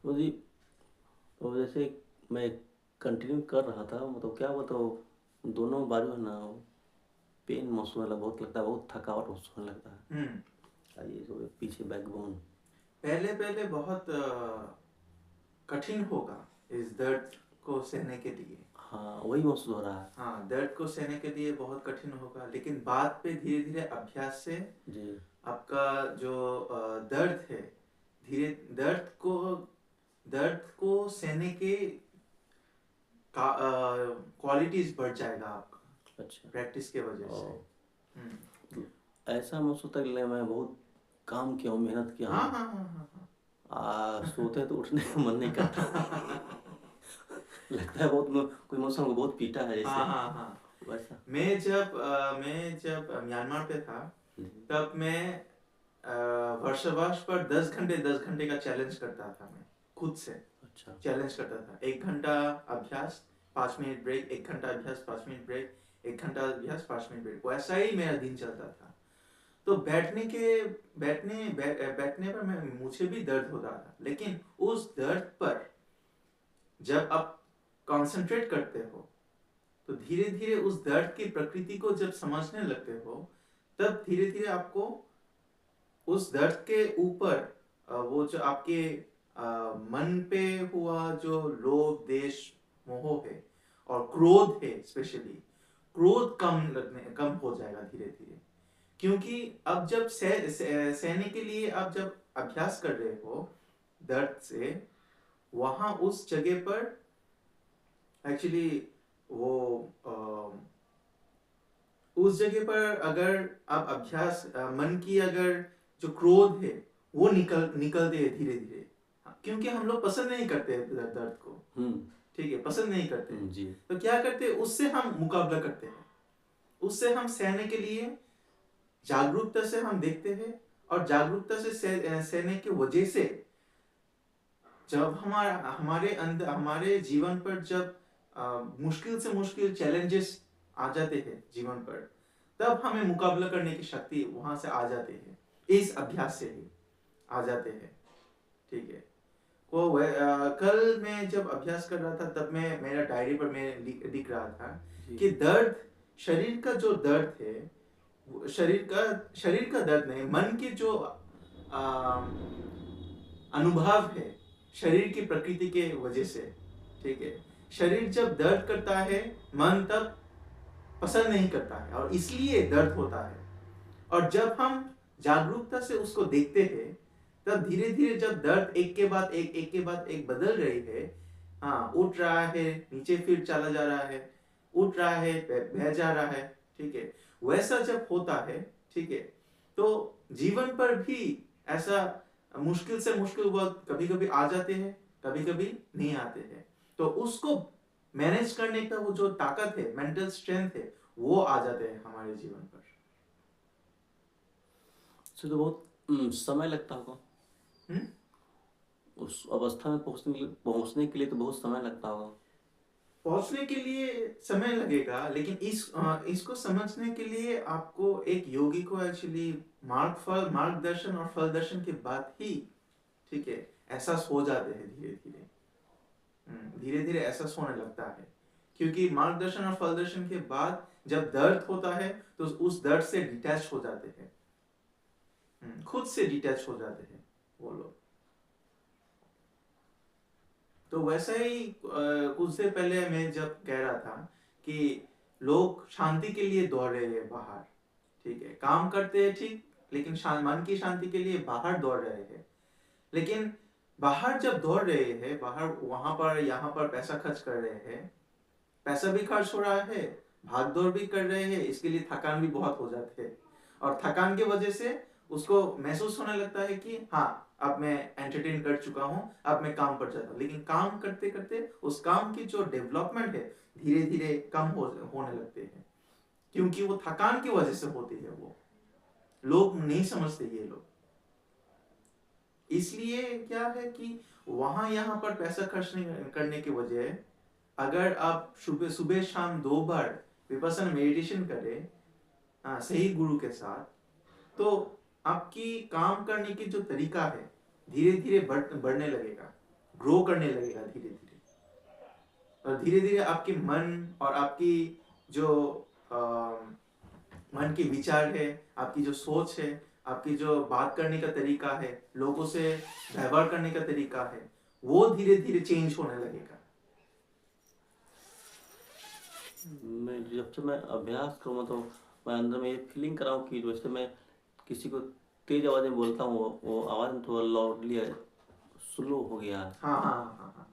वो जी, तो जैसे मैं कंटिन्यू कर रहा था, मतलब क्या बताओ, दोनों बाजू है ना, पेन महसूस होने लगा, बहुत लगता है, बहुत थकावट महसूस होने लगता है। हम्म। ये जो पीछे बैकबोन। पहले पहले बहुत कठिन होगा इस दर्द को सहने के लिए। हाँ, वही महसूस हो रहा है। हाँ, दर्द को सहने के लिए बहुत कठिन होगा, लेकिन बाद पे धीरे धीरे अभ्यास से जी। आपका जो दर्द है, धीरे दर्द को सहने के क्वालिटीज बढ़ जाएगा आपका, अच्छा। प्रैक्टिस के वजह से। और हम्म। ऐसा महसूस होता है कि मैं बहुत काम किया हूँ, मेहनत किया हाँ हूँ। हाँ हाँ हाँ सोते हैं तो उठने का मन नहीं करता। हाँ। लगता है बहुत कोई मौसम को बहुत पीटा है हाँ जैसे। हाँ हाँ। वैसा। मैं जब म्यांमार पे था, जी। तब मैं वर्षावास पर 10 घंटे का चैलेंज करता था। मैं खुद से अच्छा। चैलेंज करता था, 1 घंटा अभ्यास, 5 मिनट ब्रेक, 1 घंटा अभ्यास, 5 मिनट ब्रेक, 1 घंटा अभ्यास, 5 मिनट ब्रेक, वैसा ही मेरा दिन चलता था। तो बैठने पर मुझे भी दर्द होता था, लेकिन उस दर्द पर जब आप कंसंट्रेट करते हो, तो धीरे धीरे उस दर्द की प्रकृति को जब समझने लगते हो, तब धीरे धीरे आपको उस दर्द के ऊपर वो जो आपके मन पे हुआ जो लोभ, देश, मोह है, और क्रोध है, स्पेशली क्रोध कम हो जाएगा धीरे धीरे। क्योंकि अब जब सहने के लिए आप जब अभ्यास कर रहे हो दर्द से, वहां उस जगह पर एक्चुअली वो उस जगह पर अगर आप अभ्यास मन की अगर जो क्रोध है वो निकलते हैं धीरे धीरे। क्योंकि हम लोग पसंद नहीं करते दर्द को, हम्म। ठीक है, पसंद नहीं करते। जी। तो क्या करते हैं, उससे हम मुकाबला करते हैं, उससे हम सहने के लिए जागरूकता से हम देखते हैं, और जागरूकता से सहने की वजह से जब हमारे अंदर, हमारे जीवन पर जब मुश्किल से मुश्किल चैलेंजेस आ जाते हैं जीवन पर, तब हमें मुकाबला करने की शक्ति वहां से आ जाती है, इस अभ्यास से ही आ जाते हैं। ठीक है। कल मैं जब अभ्यास कर रहा था, तब मैं मेरा डायरी पर मैं लिख रहा था जी। कि दर्द, शरीर का जो दर्द है, शरीर का दर्द नहीं, मन की जो अनुभव है शरीर की प्रकृति के वजह से। ठीक है। शरीर जब दर्द करता है, मन तब पसंद नहीं करता है, और इसलिए दर्द होता है। और जब हम जागरूकता से उसको देखते हैं, तब धीरे धीरे जब दर्द एक के बाद एक बदल रही है, हाँ, उठ रहा है, नीचे फिर चला जा रहा है, उठ रहा है, बह जा रहा है, ठीक है, वैसा जब होता है, ठीक है, तो जीवन पर भी ऐसा मुश्किल से मुश्किल वक्त कभी कभी आ जाते हैं, कभी कभी नहीं आते हैं। तो उसको मैनेज करने का वो जो ताकत है, मेंटल स्ट्रेंथ है, वो आ जाते हैं हमारे जीवन पर। इससे तो बहुत समय लगता होगा। हम्म। उस अवस्था में पहुंचने के लिए तो बहुत समय लगता होगा। पहुंचने के लिए समय लगेगा, लेकिन इसको समझने के लिए आपको एक योगी को एक्चुअली मार्गदर्शन और फल दर्शन के बाद ही, ठीक है, एहसास हो जाते हैं धीरे धीरे। धीरे धीरे एहसास होने लगता है, क्योंकि मार्गदर्शन और फल दर्शन के बाद जब दर्द होता है, तो उस दर्द से डिटैच हो जाते हैं। खुद से डिटैच हो जाते हैं वो लोग। तो वैसा ही कुछ देर पहले मैं जब कह रहा था कि लोग शांति के लिए दौड़ रहे हैं बाहर, ठीक है, काम करते हैं, ठीक, लेकिन मन की शांति के लिए बाहर दौड़ रहे हैं। लेकिन बाहर जब दौड़ रहे हैं, बाहर वहां पर यहाँ पर पैसा खर्च कर रहे हैं, पैसा भी खर्च हो रहा है, भाग दौड़ भी कर रहे हैं, इसके लिए थकान भी बहुत हो जाती है। और थकान की वजह से उसको महसूस होने लगता है कि हाँ, अब मैं एंटरटेन कर चुका हूँ, अब मैं काम पर जाता हूँ। लेकिन काम करते करते उस काम की जो डेवलपमेंट है, धीरे धीरे कम होने लगते हैं, क्योंकि वो थकान की वजह से होती है। वो लोग नहीं समझते ये लोग। इसलिए क्या है कि वहां यहाँ पर पैसा खर्च नहीं करने की वजह, अगर आप सुबह सुबह शाम 2 बार विपස්සना मेडिटेशन करें, हाँ, सही गुरु के साथ, तो आपकी काम करने की जो तरीका है, धीरे धीरे बढ़ने लगेगा, ग्रो करने लगेगा धीरे धीरे, और धीरे धीरे आपके मन और आपकी जो मन के विचार है, आपकी जो सोच है, आपकी जो बात करने का तरीका है, लोगों से व्यवहार करने का तरीका है, वो धीरे धीरे चेंज होने लगेगा। मैं जब से मैं अभ्यास करूँ तो मैं अंदर में ये फीलिंग कराऊँ कि जैसे मैं किसी को तेज आवाज़ में बोलता हूँ, वो आवाज़ में थोड़ा लाउडली स्लो हो गया। हाँ हाँ हाँ हाँ,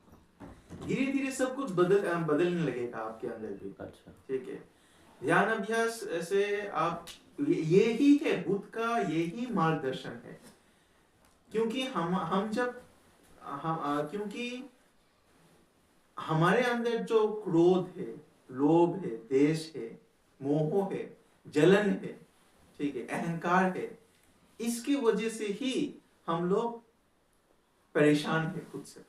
धीरे धीरे सब कुछ बदलने लगेगा आपके अंदर भी। अच्छा, ठीक है, ध्यान अभ्यास से आप, यही है बुद्ध का, यही मार्गदर्शन है। क्योंकि हम जब क्योंकि हमारे अंदर जो क्रोध है, लोभ है, देश है, मोह है, जलन है, ठीक है, अहंकार है, इसकी वजह से ही हम लोग परेशान है खुद से।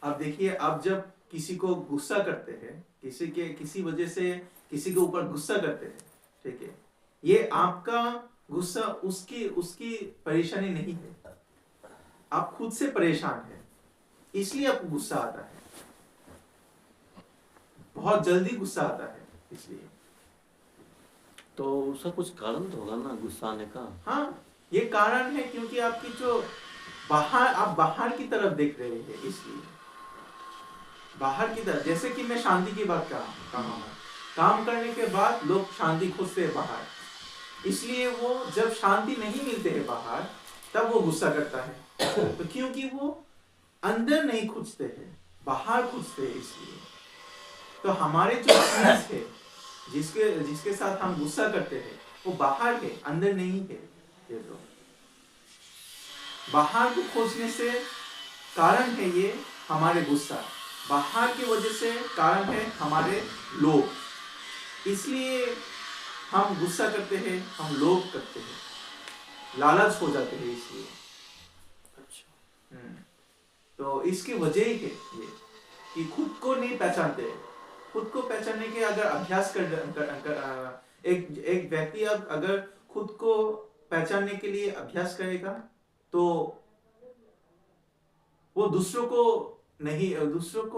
अब देखिए, आप जब किसी को गुस्सा करते हैं, किसी वजह से किसी के ऊपर गुस्सा करते हैं, ठीक है, ये आपका गुस्सा उसकी उसकी परेशानी नहीं है, आप खुद से परेशान हैं, इसलिए आपको गुस्सा आता है, बहुत जल्दी गुस्सा आता है इसलिए। तो उसका कुछ कारण तो होगा ना गुस्सा आने का? हाँ, ये कारण है क्योंकि आपकी जो आप बाहर की तरफ देख रहे हैं, इसलिए बाहर की तरफ, जैसे कि मैं शांति की बात कहा हूँ, काम करने के बाद लोग शांति खोजते हैं बाहर, इसलिए वो जब शांति नहीं मिलते है बाहर, तब वो गुस्सा करता है। तो क्योंकि वो अंदर नहीं खोजते हैं, बाहर खोजते हैं, इसलिए। तो हमारे जो चीज है, जिसके साथ हम गुस्सा करते हैं, वो बाहर है, अंदर नहीं है। ये तो बाहर को खोजने से कारण है ये हमारे गुस्सा, बाहर की वजह से कारण है हमारे लोभ, इसलिए हम गुस्सा करते हैं, हम लोभ करते हैं, लालच हो जाते हैं, इसलिए। अच्छा, तो इसकी वजह ही है ये कि खुद को नहीं पहचानते। खुद को पहचानने के अगर अभ्यास एक व्यक्ति अगर खुद को पहचानने के लिए अभ्यास करेगा, तो वो दूसरों को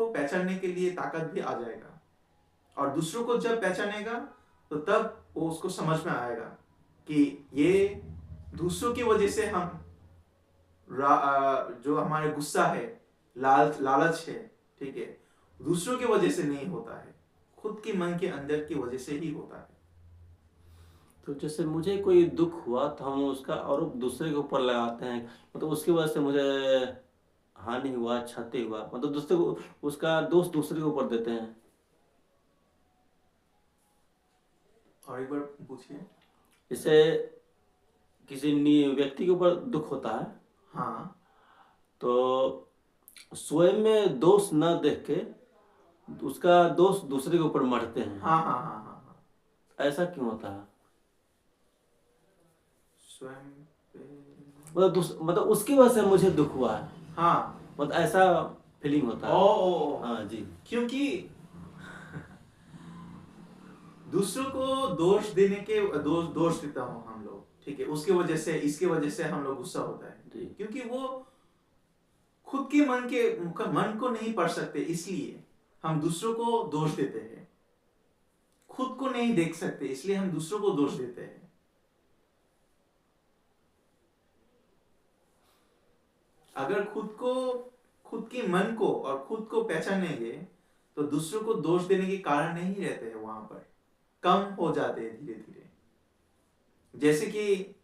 पहचानने के लिए ताकत भी आ जाएगा, और दूसरों को जब पहचानेगा तो तब वो उसको समझ में आएगा कि ये दूसरों की वजह से हम जो हमारे गुस्सा है, लालच है, ठीक है, दूसरों की वजह से नहीं होता है, खुद के मन के अंदर की वजह से ही होता है। तो जैसे मुझे कोई दुख हुआ तो हम उसका आरोप दूसरे के ऊपर लगाते हैं, मतलब उसकी वजह से मुझे हानि हुआ, क्षति हुआ, मतलब दूसरे को उसका दोष दूसरे के ऊपर देते हैं। और एक बार पूछिए। जैसे किसी व्यक्ति के ऊपर दुख होता है, हाँ, तो स्वयं में दोष न देख के उसका दोष दूसरे के ऊपर मढ़ते हैं। हाँ हाँ हाँ हाँ हाँ, ऐसा क्यों होता है? स्वयं मतलब उसकी वजह से मुझे दुख हुआ है, हाँ, मतलब ऐसा फीलिंग होता है। ओ हाँ जी, क्योंकि दूसरों को दोष देने के दोष देता हूँ हम लोग, ठीक है, उसकी वजह से, इसकी वजह से हम लोग गुस्सा होता है, क्योंकि वो खुद के मन को नहीं पढ़ सकते, इसलिए हम दूसरों को दोष देते हैं। खुद को नहीं देख सकते, इसलिए हम दूसरों को दोष देते हैं। अगर खुद के मन को और खुद को पहचानेंगे, तो दूसरों को दोष देने के कारण नहीं रहते हैं, वहां पर कम हो जाते हैं धीरे धीरे। जैसे कि